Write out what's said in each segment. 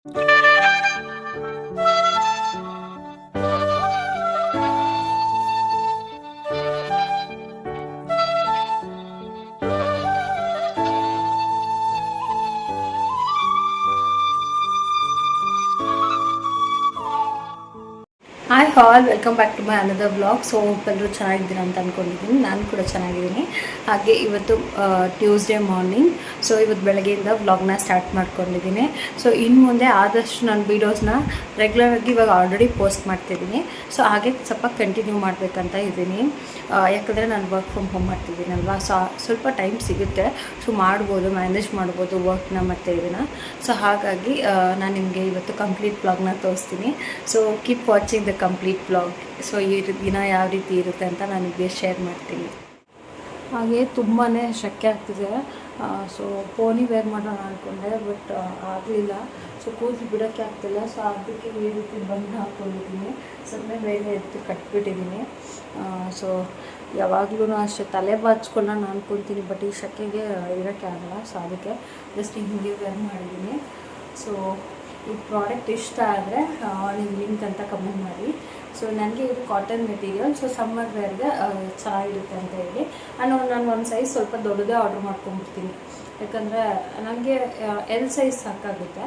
Hi all, welcome back to my another blog. So ಎಲ್ಲರೂ ಚೆನ್ನಾಗಿದ್ದೀರಾ ಅಂತ ಅಂದ್ಕೊಂಡಿದ್ದೀನಿ. ನಾನು ಕೂಡ ಚೆನ್ನಾಗಿದ್ದೀನಿ. ಹಾಗೆ ಇವತ್ತು ಟ್ಯೂಸ್ಡೇ ಮಾರ್ನಿಂಗ್. ಸೊ ಇವತ್ತು ಬೆಳಗ್ಗೆಯಿಂದ ವ್ಲಾಗ್ನ ಸ್ಟಾರ್ಟ್ ಮಾಡ್ಕೊಂಡಿದ್ದೀನಿ. ಸೊ ಇನ್ನು ಮುಂದೆ ಆದಷ್ಟು ನಾನು ವೀಡಿಯೋಸ್ನ ರೆಗ್ಯುಲರಾಗಿ ಇವಾಗ ಆಲ್ರೆಡಿ ಪೋಸ್ಟ್ ಮಾಡ್ತಿದ್ದೀನಿ. ಸೊ ಹಾಗೆ ಸ್ವಲ್ಪ ಕಂಟಿನ್ಯೂ ಮಾಡಬೇಕಂತ ಇದ್ದೀನಿ. ಯಾಕಂದರೆ ನಾನು ವರ್ಕ್ ಫ್ರಮ್ ಹೋಮ್ ಮಾಡ್ತಿದ್ದೀನಲ್ವಾ, ಸೊ ಸ್ವಲ್ಪ ಟೈಮ್ ಸಿಗುತ್ತೆ. ಸೊ ಮಾಡ್ಬೋದು, ಮ್ಯಾನೇಜ್ ಮಾಡ್ಬೋದು ವರ್ಕ್ನ ಮತ್ತು ಇದನ್ನು. ಸೊ ಹಾಗಾಗಿ ನಾನು ನಿಮಗೆ ಇವತ್ತು ಕಂಪ್ಲೀಟ್ ವ್ಲಾಗ್ನ ತೋರಿಸ್ತೀನಿ. So keep watching the complete vlog. So ಈ ದಿನ ಯಾವ ರೀತಿ ಇರುತ್ತೆ ಅಂತ ನಾನು ನಿಮಗೆ ಶೇರ್ ಮಾಡ್ತೀನಿ. ಹಾಗೆ ತುಂಬಾ ಶೆಕೆ ಆಗ್ತಿದೆ. ಸೊ ಪೋನಿ ವೇರ್ ಮಾಡೋಣ ಅಂದ್ಕೊಂಡೆ, ಬಟ್ ಆಗಲಿಲ್ಲ. ಸೊ ಕೂದಲು ಬಿಡೋಕ್ಕೆ ಆಗ್ತಿಲ್ಲ. ಸೊ ಅದಕ್ಕೆ ಈ ರೀತಿ ಬಂದು ಹಾಕ್ಕೊಂಡಿದ್ದೀನಿ. ಸುಮ್ಮನೆ ಮೇಲೆ ಎತ್ತು ಕಟ್ಬಿಟ್ಟಿದ್ದೀನಿ. ಸೊ ಯಾವಾಗಲೂ ಅಷ್ಟೇ ತಲೆ ಬಾಚ್ಕೊಂಡು ನಾನು ಅಂದ್ಕೊತೀನಿ, ಬಟ್ ಈ ಶೆಕೆಗೆ ಇರೋಕ್ಕೆ ಆಗಲ್ಲ. ಸೊ ಅದಕ್ಕೆ ಜಸ್ಟ್ ಹಿಂಗೆ ವೇರ್ ಮಾಡಿದ್ದೀನಿ. ಸೊ ಈ ಪ್ರಾಡಕ್ಟ್ ಇಷ್ಟ ಆದರೆ ನೀವು ಲಿಂಕ್ ಅಂತ ಕಮೆಂಟ್ ಮಾಡಿ. ಸೊ ನನಗೆ ಇದು ಕಾಟನ್ ಮೆಟೀರಿಯಲ್, ಸೊ ಸಮ್ಮರ್ ವೇರ್ಗೆ ಚೆನ್ನಾಗಿರುತ್ತೆ ಅಂತ ಹೇಳಿ ನಾನು ಒಂದು ಸೈಜ್ ಸ್ವಲ್ಪ ದೊಡ್ಡದೇ ಆರ್ಡ್ರ್ ಮಾಡ್ಕೊಂಡ್ಬಿಡ್ತೀನಿ. ಯಾಕಂದರೆ ನನಗೆ ಎಲ್ ಸೈಜ್ ಸಾಕಾಗುತ್ತೆ.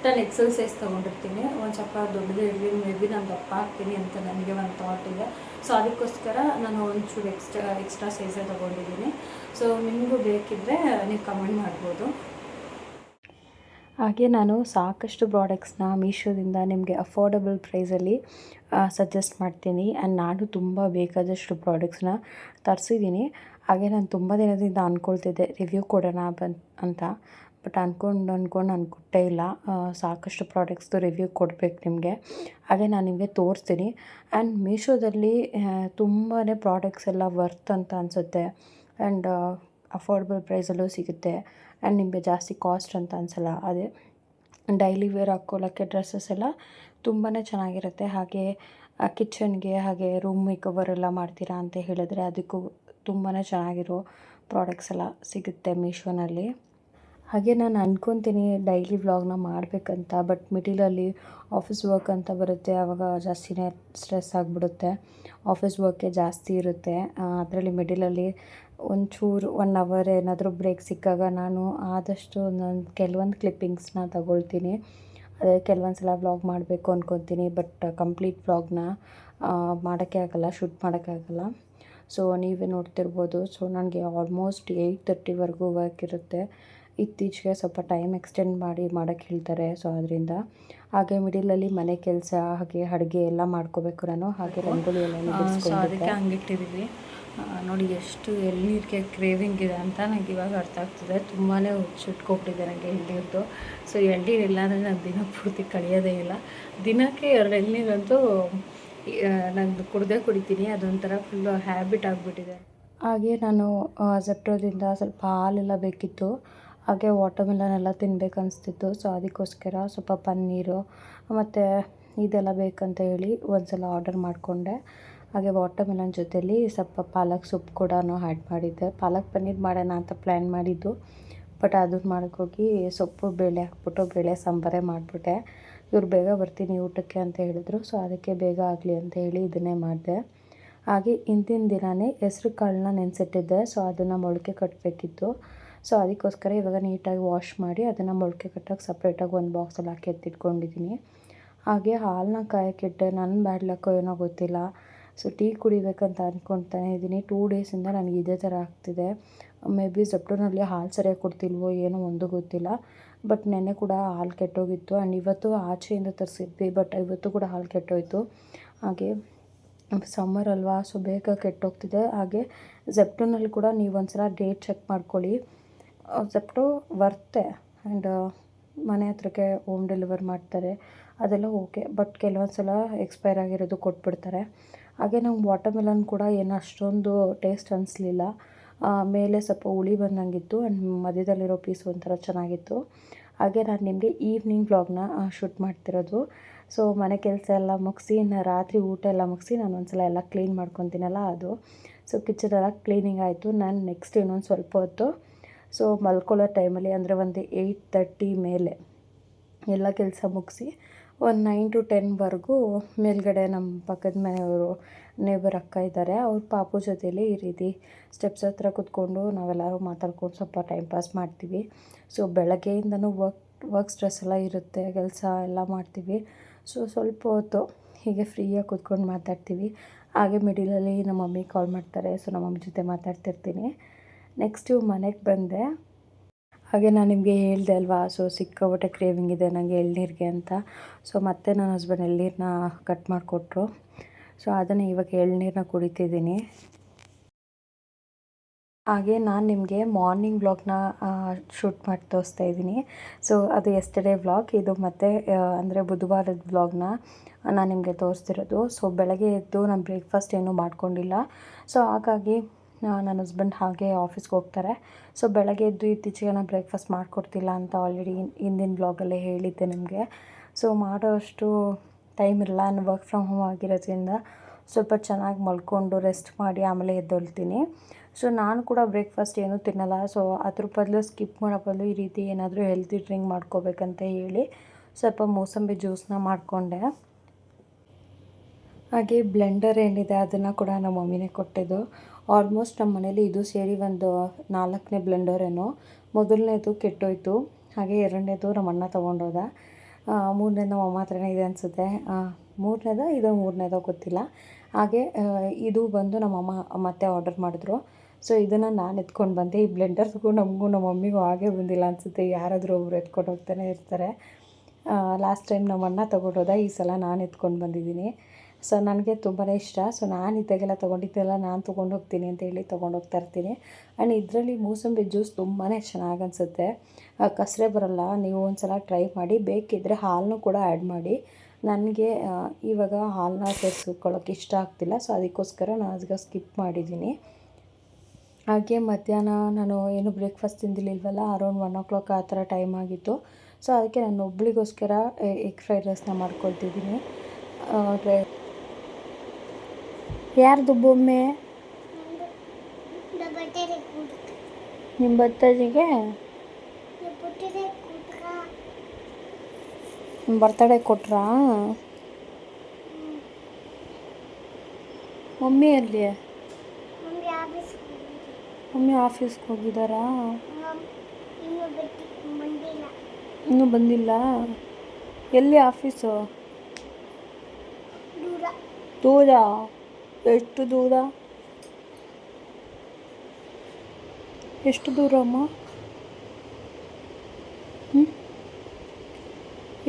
ನಾನು ಎಕ್ಸೆಲ್ ಸೈಜ್ ತೊಗೊಂಡಿರ್ತೀನಿ. ಒಂದು ಸ್ವಲ್ಪ ದೊಡ್ಡದೇ ಇರಲಿ, ಮೇ ಬಿ ನಾನು ದಪ್ಪ ಹಾಕ್ತೀನಿ ಅಂತ ನನಗೆ ಒಂದು ಥಾಟ್ ಇದೆ. ಸೊ ಅದಕ್ಕೋಸ್ಕರ ನಾನು ಒಂಚೂರು ಎಕ್ಸ್ಟ್ರಾ ಸೈಜೇ ತೊಗೊಂಡಿದ್ದೀನಿ. ಸೊ ನಿಮಗೂ ಬೇಕಿದ್ದರೆ ನೀವು ಕಮೆಂಟ್ ಮಾಡ್ಬೋದು. ಹಾಗೆ ನಾನು ಸಾಕಷ್ಟು ಪ್ರಾಡಕ್ಟ್ಸ್ನ ಮೀಶೋದಿಂದ ನಿಮಗೆ ಅಫೋರ್ಡಬಲ್ ಪ್ರೈಸಲ್ಲಿ ಸಜೆಸ್ಟ್ ಮಾಡ್ತೀನಿ. ಆ್ಯಂಡ್ ನಾನು ತುಂಬ ಬೇಕಾದಷ್ಟು ಪ್ರಾಡಕ್ಟ್ಸ್ನ ತರಿಸಿದ್ದೀನಿ. ಹಾಗೆ ನಾನು ತುಂಬ ದಿನದಿಂದ ಅಂದ್ಕೊಳ್ತಿದ್ದೆ ರಿವ್ಯೂ ಕೊಡೋಣ ಅಂತ, ಬಟ್ ಅಂದ್ಕೊಂಡು ನಾನು ಕೊಟ್ಟೇ ಇಲ್ಲ. ಸಾಕಷ್ಟು ಪ್ರಾಡಕ್ಟ್ಸ್ದು ರಿವ್ಯೂ ಕೊಡಬೇಕು ನಿಮಗೆ. ಹಾಗೆ ನಾನು ನಿಮಗೆ ತೋರಿಸ್ತೀನಿ. ಆ್ಯಂಡ್ ಮೀಶೋದಲ್ಲಿ ತುಂಬಾ ಪ್ರಾಡಕ್ಟ್ಸ್ ಎಲ್ಲ ವರ್ತ್ ಅಂತ ಅನಿಸುತ್ತೆ. ಆ್ಯಂಡ್ ಅಫೋರ್ಡಬಲ್ ಪ್ರೈಸಲ್ಲೂ ಸಿಗುತ್ತೆ. ಆ್ಯಂಡ್ ನಿಮಗೆ ಜಾಸ್ತಿ ಕಾಸ್ಟ್ ಅಂತ ಅನಿಸಲ್ಲ. ಅದೇ ಡೈಲಿ ವೇರ್ ಹಾಕ್ಕೊಳ್ಳೋಕ್ಕೆ ಡ್ರೆಸ್ಸಸ್ ಎಲ್ಲ ತುಂಬಾ ಚೆನ್ನಾಗಿರುತ್ತೆ. ಹಾಗೆ ಕಿಚನ್ಗೆ ಹಾಗೆ ರೂಮ್ ಮೇಕವರ್ ಎಲ್ಲ ಮಾಡ್ತೀರಾ ಅಂತ ಹೇಳಿದ್ರೆ ಅದಕ್ಕೂ ತುಂಬಾ ಚೆನ್ನಾಗಿರೋ ಪ್ರಾಡಕ್ಟ್ಸ್ ಎಲ್ಲ ಸಿಗುತ್ತೆ ಮೀಶೋನಲ್ಲಿ. ಹಾಗೆ ನಾನು ಅಂದ್ಕೊತೀನಿ ಡೈಲಿ ವ್ಲಾಗ್ನ ಮಾಡಬೇಕಂತ, ಬಟ್ ಮಿಡಿಲಲ್ಲಿ ಆಫೀಸ್ ವರ್ಕ್ ಅಂತ ಬರುತ್ತೆ. ಆವಾಗ ಜಾಸ್ತಿನೇ ಸ್ಟ್ರೆಸ್ ಆಗಿಬಿಡುತ್ತೆ. ಆಫೀಸ್ ವರ್ಕೇ ಜಾಸ್ತಿ ಇರುತ್ತೆ. ಅದರಲ್ಲಿ ಮಿಡಿಲಲ್ಲಿ ಒಂಚೂರು 1 ಅವರ್ ಏನಾದರೂ ಬ್ರೇಕ್ ಸಿಕ್ಕಾಗ ನಾನು ಆದಷ್ಟು ನಾನು ಕೆಲವೊಂದು ಕ್ಲಿಪ್ಪಿಂಗ್ಸ್ನ ತಗೊಳ್ತೀನಿ. ಅದೇ ಕೆಲವೊಂದು ಸಲ ವ್ಲಾಗ್ ಮಾಡಬೇಕು ಅಂದ್ಕೊತೀನಿ, ಬಟ್ ಕಂಪ್ಲೀಟ್ ವ್ಲಾಗ್ನ ಮಾಡೋಕ್ಕೆ ಆಗಲ್ಲ, ಶೂಟ್ ಮಾಡೋಕ್ಕಾಗಲ್ಲ. ಸೊ ನೀವೇ ನೋಡ್ತಿರ್ಬೋದು. ಸೊ ನನಗೆ ಆಲ್ಮೋಸ್ಟ್ 8:30ವರೆಗೂ ವರ್ಕ್ ಇರುತ್ತೆ. ಇತ್ತೀಚೆಗೆ ಸ್ವಲ್ಪ ಟೈಮ್ ಎಕ್ಸ್ಟೆಂಡ್ ಮಾಡಿ ಮಾಡೋಕ್ಕೆ ಹೇಳ್ತಾರೆ. ಸೊ ಅದರಿಂದ ಹಾಗೆ ಮಿಡಿಲಲ್ಲಿ ಮನೆ ಕೆಲಸ ಹಾಗೆ ಅಡುಗೆ ಎಲ್ಲ ಮಾಡ್ಕೋಬೇಕು ನಾನು. ಹಾಗೆ ರಂಗೋಲಿ ಎಲ್ಲ ಅದಕ್ಕೆ ಹಂಗಿಟ್ಟಿದ್ದೀವಿ. ನೋಡಿ ಎಷ್ಟು ಎಳ್ನೀರಿಗೆ ಕ್ರೇವಿಂಗ್ ಇದೆ ಅಂತ ನನಗೆ ಇವಾಗ ಅರ್ಥ ಆಗ್ತದೆ. ತುಂಬಾ ಹುಚ್ಚಿಟ್ಕೊಬಿಟ್ಟಿದೆ ನನಗೆ ಎಳ್ನೀರ್ದು. ಸೊ ಎಳ್ನೀರು ಇಲ್ಲ ಅಂದರೆ ನಾನು ದಿನ ಪೂರ್ತಿ ಕಳಿಯೋದೇ ಇಲ್ಲ. ದಿನಕ್ಕೆ 2 ಎಳ್ನೀರಂತೂ ನಾನು ಕುಡಿತೀನಿ. ಅದೊಂಥರ ಫುಲ್ಲು ಹ್ಯಾಬಿಟ್ ಆಗಿಬಿಟ್ಟಿದೆ. ಹಾಗೆ ನಾನು ಝೆಪ್ಟೋದಿಂದ ಸ್ವಲ್ಪ ಹಾಲೆಲ್ಲ ಬೇಕಿತ್ತು. ಹಾಗೆ ವಾಟರ್ಮೆಲನ್ ಎಲ್ಲ ತಿನ್ಬೇಕು ಅನಿಸ್ತಿತ್ತು. ಸೊ ಅದಕ್ಕೋಸ್ಕರ ಸ್ವಲ್ಪ ಪನ್ನೀರು ಮತ್ತು ಇದೆಲ್ಲ ಬೇಕಂತ ಹೇಳಿ ಒಂದು ಸಲ ಆರ್ಡರ್ ಮಾಡಿಕೊಂಡೆ. ಹಾಗೆ ವಾಟರ್ಮೆಲನ್ ಜೊತೆಲಿ ಸ್ವಲ್ಪ ಪಾಲಕ್ ಸೊಪ್ಪು ಕೂಡ ಆ್ಯಡ್ ಮಾಡಿದ್ದೆ. ಪಾಲಕ್ ಪನ್ನೀರ್ ಮಾಡೋಣ ಅಂತ ಪ್ಲ್ಯಾನ್ ಮಾಡಿದ್ದು, ಬಟ್ ಅದನ್ನು ಮಾಡೋಕ್ಕೋಗಿ ಸೊಪ್ಪು ಬೇಳೆ ಹಾಕ್ಬಿಟ್ಟು ಬೇಳೆ ಸಾಂಬಾರೇ ಮಾಡಿಬಿಟ್ಟೆ. ಇವ್ರು ಬೇಗ ಬರ್ತೀನಿ ಊಟಕ್ಕೆ ಅಂತ ಹೇಳಿದ್ರು. ಸೊ ಅದಕ್ಕೆ ಬೇಗ ಆಗಲಿ ಅಂತ ಹೇಳಿ ಇದನ್ನೇ ಮಾಡಿದೆ. ಹಾಗೆ ಹಿಂದಿನ ದಿನವೇ ಹೆಸ್ರು ಕಾಳನ್ನ ನೆನೆಸಿಟ್ಟಿದ್ದೆ. ಸೊ ಅದನ್ನು ಮೊಳಕೆ ಕಟ್ಟಬೇಕಿತ್ತು. ಸೊ ಅದಕ್ಕೋಸ್ಕರ ಇವಾಗ ನೀಟಾಗಿ ವಾಶ್ ಮಾಡಿ ಅದನ್ನು ಮೊಳಕೆ ಕಟ್ಟೋಕ್ಕೆ ಸಪ್ರೇಟಾಗಿ ಒಂದು ಬಾಕ್ಸಲ್ಲಿ ಹಾಕಿ ಎತ್ತಿಟ್ಕೊಂಡಿದ್ದೀನಿ. ಹಾಗೆ ಹಾಲನ್ನ ಕಾಯೋಕ್ಕಿಟ್ಟೆ. ನನ್ನ ಬ್ಯಾಡ್ ಲಕ್ಕೋ ಏನೋ ಗೊತ್ತಿಲ್ಲ. ಸೊ ಟೀ ಕುಡಿಬೇಕಂತ ಅಂದ್ಕೊಳ್ತಾನೆ ಇದ್ದೀನಿ. 2 ಡೇಸಿಂದ ನನಗೆ ಇದೇ ಥರ ಆಗ್ತಿದೆ. ಮೇ ಬಿ ಝೆಪ್ಟೋನಲ್ಲಿ ಹಾಲು ಸರಿಯಾಗಿ ಕೊಡ್ತಿಲ್ವೋ ಏನೋ ಒಂದು ಗೊತ್ತಿಲ್ಲ. ಬಟ್ ನೆನ್ನೆ ಕೂಡ ಹಾಲು ಕೆಟ್ಟೋಗಿತ್ತು. ಆ್ಯಂಡ್ ಇವತ್ತು ಆಚೆಯಿಂದ ತರಿಸಿದ್ವಿ, ಬಟ್ ಇವತ್ತು ಕೂಡ ಹಾಲು ಕೆಟ್ಟೋಯಿತು. ಹಾಗೆ ಸಮ್ಮರ್ ಅಲ್ವಾ, ಸೊ ಬೇಗ ಕೆಟ್ಟೋಗ್ತಿದೆ. ಹಾಗೆ ಝೆಪ್ಟೋನಲ್ಲಿ ಕೂಡ ನೀವು ಒಂದು ಸಲ ಡೇಟ್ ಚೆಕ್ ಮಾಡ್ಕೊಳ್ಳಿ. ಝೆಪ್ಟೋ ವರ್ತೆ. ಆ್ಯಂಡ್ ಮನೆ ಹತ್ರಕ್ಕೆ ಹೋಮ್ ಡೆಲಿವರ್ ಮಾಡ್ತಾರೆ, ಅದೆಲ್ಲ ಓಕೆ. ಬಟ್ ಕೆಲವೊಂದು ಸಲ ಎಕ್ಸ್ಪೈರ್ ಆಗಿರೋದು ಕೊಟ್ಬಿಡ್ತಾರೆ. ಹಾಗೆ ನಂಗೆ ವಾಟರ್ಮೆಲನ್ ಕೂಡ ಏನು ಅಷ್ಟೊಂದು ಟೇಸ್ಟ್ ಅನಿಸ್ಲಿಲ್ಲ. ಮೇಲೆ ಸ್ವಲ್ಪ ಹುಳಿ ಬಂದಂಗಿತ್ತು. ಆ್ಯಂಡ್ ಮಧ್ಯದಲ್ಲಿರೋ ಪೀಸ್ ಒಂಥರ ಚೆನ್ನಾಗಿತ್ತು. ಹಾಗೆ ನಾನು ನಿಮಗೆ ಈವ್ನಿಂಗ್ ವ್ಲಾಗ್ನ ಶೂಟ್ ಮಾಡ್ತಿರೋದು. ಸೊ ಮನೆ ಕೆಲಸ ಎಲ್ಲ ಮುಗಿಸಿ ರಾತ್ರಿ ಊಟ ಎಲ್ಲ ಮುಗಿಸಿ ನಾನು ಒಂದು ಸಲ ಎಲ್ಲ ಕ್ಲೀನ್ ಮಾಡ್ಕೊತೀನಲ್ಲ ಅದು. ಸೊ ಕಿಚನೆಲ್ಲ ಕ್ಲೀನಿಂಗ್ ಆಯಿತು. ನಾನು ನೆಕ್ಸ್ಟ್ ಇನ್ನೊಂದು ಸ್ವಲ್ಪ ಹೊತ್ತು ಸೊ ಮಲ್ಕೊಳ್ಳೋ ಟೈಮಲ್ಲಿ ಅಂದರೆ ಒಂದು 8:30 ಮೇಲೆ ಎಲ್ಲ ಕೆಲಸ ಮುಗಿಸಿ ಒಂದು 9 to 10ವರೆಗೂ ಮೇಲ್ಗಡೆ ನಮ್ಮ ಪಕ್ಕದ ಮನೆಯವರು ನೇಬರ್ ಅಕ್ಕ ಇದ್ದಾರೆ, ಅವ್ರ ಪಾಪು ಜೊತೆಯಲ್ಲಿ ಈ ರೀತಿ ಸ್ಟೆಪ್ಸ್ ಹತ್ರ ಕೂತ್ಕೊಂಡು ನಾವೆಲ್ಲರೂ ಮಾತಾಡ್ಕೊಂಡು ಸ್ವಲ್ಪ ಟೈಮ್ ಪಾಸ್ ಮಾಡ್ತೀವಿ. ಸೊ ಬೆಳಗ್ಗೆಯಿಂದನೂ ವರ್ಕ್ ಸ್ಟ್ರೆಸ್ ಎಲ್ಲ ಇರುತ್ತೆ, ಕೆಲಸ ಎಲ್ಲ ಮಾಡ್ತೀವಿ. ಸೊ ಸ್ವಲ್ಪ ಹೊತ್ತು ಹೀಗೆ ಫ್ರೀಯಾಗಿ ಕೂತ್ಕೊಂಡು ಮಾತಾಡ್ತೀವಿ. ಹಾಗೆ ಮಿಡಿಲಲ್ಲಿ ನಮ್ಮ ಮಮ್ಮಿ ಕಾಲ್ ಮಾಡ್ತಾರೆ, ಸೊ ನಮ್ಮ ಮಮ್ಮಿ ಜೊತೆ ಮಾತಾಡ್ತಿರ್ತೀನಿ. ನೆಕ್ಸ್ಟು ಮನೆಗೆ ಬಂದೆ. ಹಾಗೆ ನಾನು ನಿಮಗೆ ಹೇಳಿದೆ ಅಲ್ವಾ, ಸೊ ಸಿಕ್ಕಾಪಟ್ಟೆ ಕ್ರೇವಿಂಗ್ ಇದೆ ನನಗೆ ಎಳ್ನೀರಿಗೆ ಅಂತ. ಸೊ ಮತ್ತೆ ನನ್ನ ಹಸ್ಬೆಂಡ್ ಎಳ್ನೀರನ್ನ ಕಟ್ ಮಾಡಿಕೊಟ್ರು. ಸೊ ಅದನ್ನೇ ಇವಾಗ ಎಳ್ನೀರನ್ನ ಕುಡಿತಿದ್ದೀನಿ. ಹಾಗೆ ನಾನು ನಿಮಗೆ ಮಾರ್ನಿಂಗ್ ವ್ಲಾಗ್ನ ಶೂಟ್ ಮಾಡಿ ತೋರಿಸ್ತಾ ಇದ್ದೀನಿ. ಸೊ ಅದು ಯೆಸ್ಟರ್ಡೇ ವ್ಲಾಗ್, ಇದು ಮತ್ತು ಅಂದರೆ ಬುಧವಾರದ ವ್ಲಾಗ್ನ ನಾನು ನಿಮಗೆ ತೋರಿಸ್ತಿರೋದು. ಸೊ ಬೆಳಗ್ಗೆ ಎದ್ದು ನಾನು ಬ್ರೇಕ್ಫಾಸ್ಟ್ ಏನೂ ಮಾಡ್ಕೊಂಡಿಲ್ಲ. ಸೊ ಹಾಗಾಗಿ ನನ್ನ ಹಸ್ಬೆಂಡ್ ಹಾಗೆ ಆಫೀಸ್ಗೆ ಹೋಗ್ತಾರೆ. ಸೊ ಬೆಳಗ್ಗೆ ಎದ್ದು ಇತ್ತೀಚೆಗೆ ನಾನು ಬ್ರೇಕ್ಫಾಸ್ಟ್ ಮಾಡಿಕೊಡ್ತಿಲ್ಲ ಅಂತ ಆಲ್ರೆಡಿ ಹಿಂದಿನ ವ್ಲಾಗಲ್ಲೇ ಹೇಳಿದ್ದೆ ನಿಮಗೆ. ಸೊ ಮಾಡೋಷ್ಟು ಟೈಮ್ ಇರಲ್ಲ, ನಾನು ವರ್ಕ್ ಫ್ರಮ್ ಹೋಮ್ ಆಗಿರೋದ್ರಿಂದ ಸ್ವಲ್ಪ ಚೆನ್ನಾಗಿ ಮಲ್ಕೊಂಡು ರೆಸ್ಟ್ ಮಾಡಿ ಆಮೇಲೆ ಎದ್ದೊಳ್ತೀನಿ. ಸೊ ನಾನು ಕೂಡ ಬ್ರೇಕ್ಫಾಸ್ಟ್ ಏನೂ ತಿನ್ನಲ್ಲ. ಸೊ ಅದ್ರ ಬದಲು ಸ್ಕಿಪ್ ಮಾಡೋ ಬದಲು ಈ ರೀತಿ ಏನಾದರೂ ಹೆಲ್ತಿ ಡ್ರಿಂಕ್ ಮಾಡ್ಕೋಬೇಕಂತ ಹೇಳಿ ಸ್ವಲ್ಪ ಮೂಸಂಬಿ ಜ್ಯೂಸನ್ನ ಮಾಡಿಕೊಂಡೆ. ಹಾಗೆ ಬ್ಲೆಂಡರ್ ಏನಿದೆ ಅದನ್ನು ಕೂಡ ನಮ್ಮ ಮಮ್ಮಿನೇ ಕೊಟ್ಟಿದ್ದು. ಆಲ್ಮೋಸ್ಟ್ ನಮ್ಮ ಮನೇಲಿ ಇದು ಸೇರಿ ಒಂದು 4ನೇ ಬ್ಲೆಂಡರ್ ಏನೋ. ಮೊದಲನೇದು ಕೆಟ್ಟೋಯ್ತು, ಹಾಗೆ 2ನೇದು ನಮ್ಮ ಅಣ್ಣ ತೊಗೊಂಡೋದ, 3ನೇದು ನಮ್ಮ ಅಮ್ಮ ಹತ್ರನೇ ಇದೆ ಅನಿಸುತ್ತೆ. 3ನೇದೋ ಗೊತ್ತಿಲ್ಲ. ಹಾಗೆ ಇದು ಬಂದು ನಮ್ಮಮ್ಮ ಮತ್ತೆ ಆರ್ಡರ್ ಮಾಡಿದ್ರು. ಸೊ ಇದನ್ನು ನಾನು ಎತ್ಕೊಂಡು ಬಂದೆ. ಈ ಬ್ಲೆಂಡರ್ಸ್ಗೂ ನಮಗೂ ನಮ್ಮ ಮಮ್ಮಿಗೂ ಹಾಗೆ ಬಂದಿಲ್ಲ ಅನಿಸುತ್ತೆ, ಯಾರಾದರೂ ಒಬ್ರು ಎತ್ಕೊಂಡು ಹೋಗ್ತಾನೆ ಇರ್ತಾರೆ. ಲಾಸ್ಟ್ ಟೈಮ್ ನಮ್ಮ ಅಣ್ಣ ತೊಗೊಂಡೋದ, ಈ ಸಲ ನಾನು ಎತ್ಕೊಂಡು ಬಂದಿದ್ದೀನಿ. ಸೊ ನನಗೆ ತುಂಬಾ ಇಷ್ಟ. ಸೊ ನಾನು ಇದ್ದಾಗೆಲ್ಲ ತೊಗೊಂಡಿದ್ದೆಲ್ಲ ನಾನು ತೊಗೊಂಡು ಹೋಗ್ತೀನಿ ಅಂತೇಳಿ ತೊಗೊಂಡೋಗ್ತಾ ಇರ್ತೀನಿ. ಆ್ಯಂಡ್ ಇದರಲ್ಲಿ ಮೂಸಂಬಿ ಜ್ಯೂಸ್ ತುಂಬಾ ಚೆನ್ನಾಗಿ ಅನಿಸುತ್ತೆ, ಕಸರೆ ಬರೋಲ್ಲ. ನೀವು ಒಂದು ಸಲ ಟ್ರೈ ಮಾಡಿ, ಬೇಕಿದ್ದರೆ ಹಾಲನ್ನು ಕೂಡ ಆ್ಯಡ್ ಮಾಡಿ. ನನಗೆ ಇವಾಗ ಹಾಲನ್ನ ಸೇರಿಸ್ಕೊಳ್ಳೋಕೆ ಇಷ್ಟ ಆಗ್ತಿಲ್ಲ, ಸೊ ಅದಕ್ಕೋಸ್ಕರ ನಾನು ಅದಕ್ಕೆ ಸ್ಕಿಪ್ ಮಾಡಿದ್ದೀನಿ. ಹಾಗೆ ಮಧ್ಯಾಹ್ನ ನಾನು ಏನು ಬ್ರೇಕ್ಫಾಸ್ಟ್ ತಿಂದಿಲ್ಲಿಲ್ವಲ್ಲ, ಅರೌಂಡ್ 1 o'clock ಆ ಥರ ಟೈಮ್ ಆಗಿತ್ತು. ಸೊ ಅದಕ್ಕೆ ನಾನು ಒಬ್ಳಿಗೋಸ್ಕರ ಎಗ್ ಫ್ರೈಡ್ ರೈಸ್ನ ಮಾಡ್ಕೊಳ್ತಿದ್ದೀನಿ. ಯಾರ್ದು ಬೊಮ್ಮೆ? ನಿಮ್ಮ ಬರ್ತಡೆಗೆ ಬರ್ತಡೇ ಕೊಟ್ರಾ? ಮಮ್ಮಿ ಅಲ್ಲಿ? ಮಮ್ಮಿ ಆಫೀಸ್ಗೆ ಹೋಗಿದ್ದಾರಾ? ಇನ್ನೂ ಬಂದಿಲ್ಲ. ಎಲ್ಲಿ ಆಫೀಸು? ದೂರ? ಎಷ್ಟು ದೂರ? ಎಷ್ಟು ದೂರ ಅಮ್ಮ?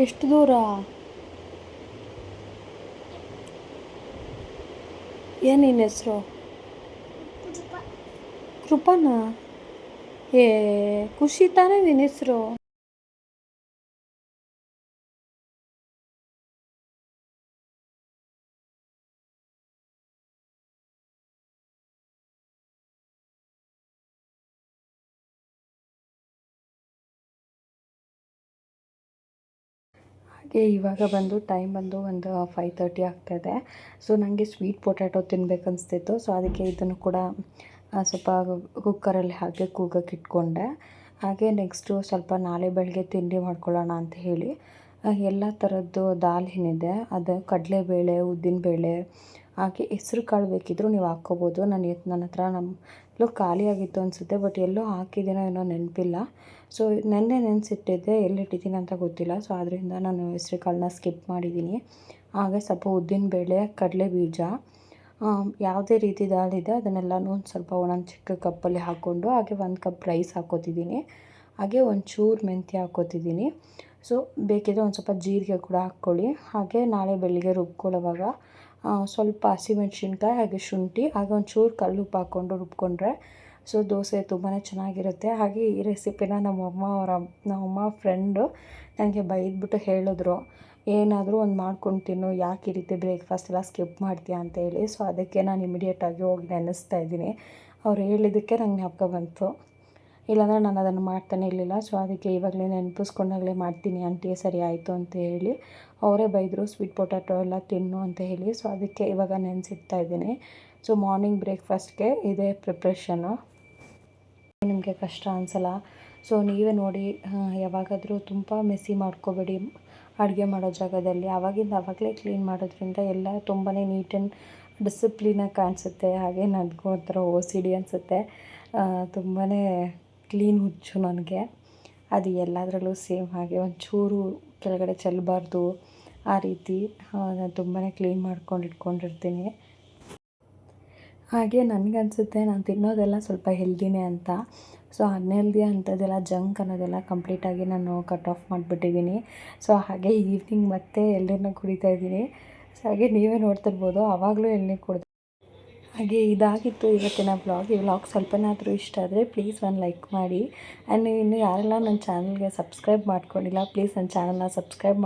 ಎಷ್ಟು ದೂರ? ಏನು ನಿನ್ನ ಹೆಸರು? ಕೃಪನಾ? ಏ ಖುಷಿ ತಾನೇ ನಿನ್ನ ಹೆಸರು? ಹಾಗೆ ಇವಾಗ ಬಂದು ಟೈಮ್ ಬಂದು ಒಂದು 5:30 ಆಗ್ತಾಯಿದೆ. ಸೊ ನನಗೆ ಸ್ವೀಟ್ ಪೊಟ್ಯಾಟೊ ತಿನ್ಬೇಕನ್ನಿಸ್ತಿತ್ತು. ಸೊ ಅದಕ್ಕೆ ಇದನ್ನು ಕೂಡ ಸ್ವಲ್ಪ ಕುಕ್ಕರಲ್ಲಿ ಹಾಗೆ ಕೂಗಕ್ಕೆ ಇಟ್ಕೊಂಡೆ. ಹಾಗೆ ನೆಕ್ಸ್ಟು ಸ್ವಲ್ಪ ನಾಳೆ ಬೆಳಗ್ಗೆ ತಿಂಡಿ ಮಾಡ್ಕೊಳ್ಳೋಣ ಅಂತ ಹೇಳಿ ಎಲ್ಲ ಥರದ್ದು ದಾಲ್ ಏನಿದೆ ಅದು ಕಡಲೆಬೇಳೆ, ಉದ್ದಿನಬೇಳೆ, ಹಾಗೆ ಹೆಸ್ರು ಕಾಳು ಬೇಕಿದ್ದರೂ ನೀವು ಹಾಕ್ಕೋಬೋದು. ನನ್ನ ಹತ್ರ ಎಲ್ಲೋ ಖಾಲಿಯಾಗಿತ್ತು ಅನಿಸುತ್ತೆ, ಬಟ್ ಎಲ್ಲೋ ಹಾಕಿದ್ದೀನೋ ಏನೋ ನೆನಪಿಲ್ಲ. ಸೊ ನೆನ್ನೆ ನೆನೆಸಿಟ್ಟಿದ್ದೆ, ಎಲ್ಲಿಟ್ಟಿದ್ದೀನಿ ಅಂತ ಗೊತ್ತಿಲ್ಲ. ಸೊ ಅದರಿಂದ ನಾನು ಹೆಸ್ರು ಕಾಳನ್ನ ಸ್ಕಿಪ್ ಮಾಡಿದ್ದೀನಿ. ಹಾಗೆ ಸ್ವಲ್ಪ ಉದ್ದಿನಬೇಳೆ, ಕಡಲೆ ಬೀಜ, ಯಾವುದೇ ರೀತಿ ದಾಲ್ ಇದೆ ಅದನ್ನೆಲ್ಲನೂ ಒಂದು ಸ್ವಲ್ಪ ಒಂದೊಂದು ಚಿಕ್ಕ ಕಪ್ಪಲ್ಲಿ ಹಾಕ್ಕೊಂಡು, ಹಾಗೆ 1 ಕಪ್ ರೈಸ್ ಹಾಕ್ಕೋತಿದ್ದೀನಿ. ಹಾಗೆ ಒಂಚೂರು ಮೆಂತ್ಯ ಹಾಕ್ಕೋತಿದ್ದೀನಿ. ಸೊ ಬೇಕಿದ್ರೆ ಒಂದು ಸ್ವಲ್ಪ ಜೀರಿಗೆ ಕೂಡ ಹಾಕ್ಕೊಳ್ಳಿ. ಹಾಗೆ ನಾಳೆ ಬೆಳಿಗ್ಗೆ ರುಬ್ಕೊಳ್ಳೋವಾಗ ಸ್ವಲ್ಪ ಹಸಿಮೆಣ್ಸಿನ್ಕಾಯಿ, ಹಾಗೆ ಶುಂಠಿ, ಹಾಗೆ ಒಂಚೂರು ಕಲ್ಲುಪ್ಪು ಹಾಕ್ಕೊಂಡು ರುಬ್ಕೊಂಡ್ರೆ ಸೊ ದೋಸೆ ತುಂಬಾ ಚೆನ್ನಾಗಿರುತ್ತೆ. ಹಾಗೆ ಈ ರೆಸಿಪಿನ ನಮ್ಮಮ್ಮ ಫ್ರೆಂಡು ನನಗೆ ಬೈದ್ಬಿಟ್ಟು ಹೇಳಿದ್ರು, ಏನಾದರೂ ಒಂದು ಮಾಡ್ಕೊಂಡು ತಿನ್ನು, ಯಾಕೆ ಈ ರೀತಿ ಬ್ರೇಕ್ಫಾಸ್ಟ್ ಎಲ್ಲ ಸ್ಕಿಪ್ ಮಾಡ್ತೀಯಾ ಅಂತ ಹೇಳಿ. ಸೊ ಅದಕ್ಕೆ ನಾನು ಇಮಿಡಿಯೇಟಾಗಿ ಹೋಗಿ ನೆನೆಸ್ತಾ ಇದ್ದೀನಿ. ಅವ್ರು ಹೇಳಿದ್ದಕ್ಕೆ ನಂಗೆ ಜ್ಞಾಪಕ ಬಂತು, ಇಲ್ಲಾಂದರೆ ನಾನು ಅದನ್ನು ಮಾಡ್ತಾನೆ ಇರಲಿಲ್ಲ. ಸೊ ಅದಕ್ಕೆ ಇವಾಗಲೇ ನೆನಪಿಸ್ಕೊಂಡಾಗಲೇ ಮಾಡ್ತೀನಿ ಆಂಟಿ, ಸರಿ ಆಯಿತು ಅಂತ ಹೇಳಿ ಅವರೇ ಬೈದರು, ಸ್ವೀಟ್ ಪೊಟ್ಯಾಟೊ ಎಲ್ಲ ತಿನ್ನು ಅಂತ ಹೇಳಿ. ಸೊ ಅದಕ್ಕೆ ಇವಾಗ ನೆನೆಸಿಡ್ತಾ ಇದ್ದೀನಿ. ಸೊ ಮಾರ್ನಿಂಗ್ ಬ್ರೇಕ್ಫಾಸ್ಟ್ಗೆ ಇದೇ ಪ್ರಿಪ್ರೇಷನ್ನು. ನಿಮಗೆ ಕಷ್ಟ ಅನಿಸಲ್ಲ. ಸೊ ನೀವೇ ನೋಡಿ, ಯಾವಾಗಾದರೂ ತುಂಬ ಮೆಸ್ಸಿ ಮಾಡ್ಕೋಬೇಡಿ ಅಡುಗೆ ಮಾಡೋ ಜಾಗದಲ್ಲಿ. ಆವಾಗಿಂದ ಆವಾಗಲೇ ಕ್ಲೀನ್ ಮಾಡೋದ್ರಿಂದ ಎಲ್ಲ ತುಂಬಾ ನೀಟ್ ಆ್ಯಂಡ್ ಡಿಸಿಪ್ಲಿನಾಗಿ ಕಾಣಿಸುತ್ತೆ. ಹಾಗೆ ನನಗೂ ಒಂಥರ OCD ಅನಿಸುತ್ತೆ. ತುಂಬಾ ಕ್ಲೀನ್ ಹುಚ್ಚು ನನಗೆ. ಅದು ಎಲ್ಲದರಲ್ಲೂ ಸೇಮ್ ಹಾಗೆ ಒಂಚೂರು ಕೆಳಗಡೆ ಚೆಲ್ಲಬಾರ್ದು ಆ ರೀತಿ. ನಾನು ತುಂಬಾ ಕ್ಲೀನ್ ಮಾಡ್ಕೊಂಡು ಇಟ್ಕೊಂಡಿರ್ತೀನಿ. ಹಾಗೆ ನನಗನ್ಸುತ್ತೆ ನಾನು ತಿನ್ನೋದೆಲ್ಲ ಸ್ವಲ್ಪ ಹೆಲ್ದಿನೇ ಅಂತ. ಸೊ ಅನ್ಹೆಲ್ದಿ ಅಂಥದ್ದೆಲ್ಲ ಜಂಕ್ ಅನ್ನೋದೆಲ್ಲ ಕಂಪ್ಲೀಟಾಗಿ ನಾನು ಕಟ್ ಆಫ್ ಮಾಡಿಬಿಟ್ಟಿದ್ದೀನಿ. ಸೊ ಹಾಗೆ ಈವ್ನಿಂಗ್ ಮತ್ತೆ ಎಳ್ನೀರನ್ನ ಕುಡಿತಾ ಇದ್ದೀನಿ. ಸೊ ಹಾಗೆ ನೀವೇ ನೋಡ್ತಿರ್ಬೋದು, ಆವಾಗಲೂ ಎಳ್ನೀರು ಕುಡಿದೆ. ಹಾಗೆ ಇದಾಗಿತ್ತು ಇವತ್ತಿನ ವ್ಲಾಗ್. ಈ ವ್ಲಾಗ್ ಸ್ವಲ್ಪನಾದರೂ ಇಷ್ಟ ಆದರೆ ಪ್ಲೀಸ್ ಒಂದು ಲೈಕ್ ಮಾಡಿ. ಆ್ಯಂಡ್ ಇನ್ನು ಯಾರೆಲ್ಲ ನನ್ನ ಚಾನಲ್ಗೆ ಸಬ್ಸ್ಕ್ರೈಬ್ ಮಾಡ್ಕೊಂಡಿಲ್ಲ, ಪ್ಲೀಸ್ ನನ್ನ ಚಾನಲ್ನ ಸಬ್ಸ್ಕ್ರೈಬ್ ಮಾಡಿ.